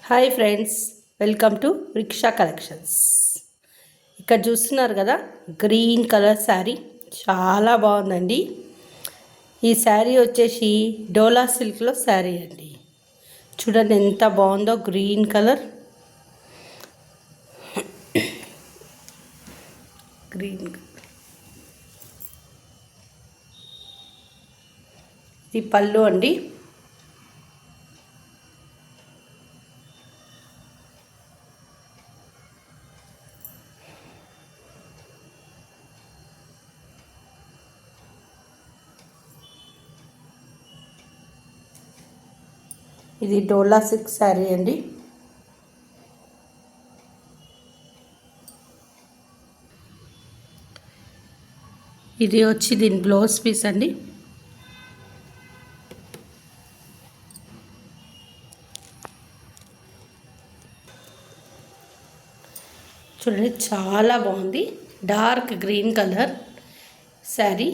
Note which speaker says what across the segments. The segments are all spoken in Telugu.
Speaker 1: Hi friends, welcome to rickshaw collections. ఇక్కడ చూస్తున్నారు కదా, గ్రీన్ కలర్ శారీ చాలా బాగుందండి. ఈ శారీ వచ్చేసి డోలా సిల్క్లో శారీ అండి. చూడండి ఎంత బాగుందో, గ్రీన్ కలర్. ఇది పళ్ళు అండి. ఇది డోలా సిల్క్ శారీ అండి. ఇది వచ్చి దీని బ్లౌజ్ పీస్ అండి. చూడండి చాలా బాగుంది, డార్క్ గ్రీన్ కలర్ శారీ.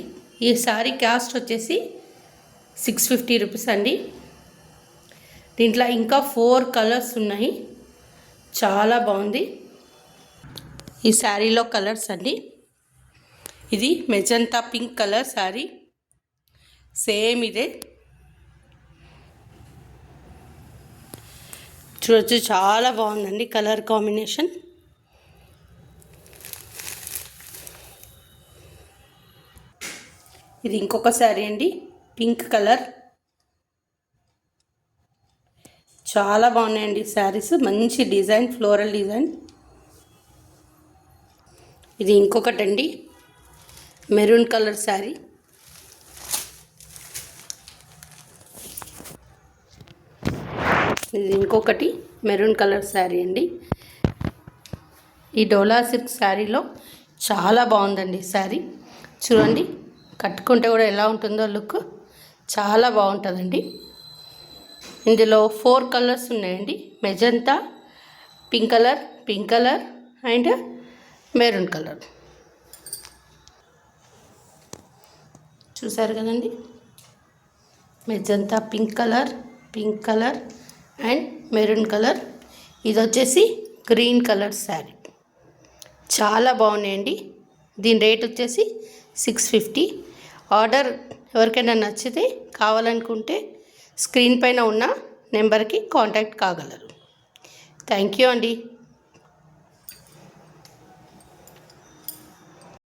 Speaker 1: ఈ శారీ కాస్ట్ వచ్చేసి 650 రూపీస్ అండి. దీంట్లో ఇంకా 4 కలర్స్ ఉన్నాయి, చాలా బాగుంది. ఈ శారీలో కలర్స్ అండి. ఇది magenta pink colour sari, same ఇదే. చూడొచ్చు, చాలా బాగుందండి కలర్ కాంబినేషన్. ఇది ఇంకొక శారీ అండి, పింక్ కలర్. చాలా బాగున్నాయండి శారీస్, మంచి డిజైన్, ఫ్లోరల్ డిజైన్. ఇది ఇంకొకటి అండి, మెరూన్ కలర్ శారీ. ఇది ఇంకొకటి మెరూన్ కలర్ శారీ అండి. ఈ డోలా సిల్క్ శారీలో చాలా బాగుందండి శారీ. చూడండి, కట్టుకుంటే కూడా ఎలా ఉంటుందో లుక్, చాలా బాగుంటుందండి. ఇందులో 4 కలర్స్ ఉన్నాయండి, magenta, pink colour and maroon colour. చూసారు కదండి, magenta pink colour and maroon colour. ఇది వచ్చేసి గ్రీన్ కలర్ శారీ. చాలా బాగున్నాయండి. దీని రేట్ వచ్చేసి 650. ఆర్డర్ ఎవరికైనా నచ్చితే కావాలనుకుంటే స్క్రీన్ పైన ఉన్న నెంబర్కి కాంటాక్ట్ కాగలరు. థ్యాంక్ యూ అండి.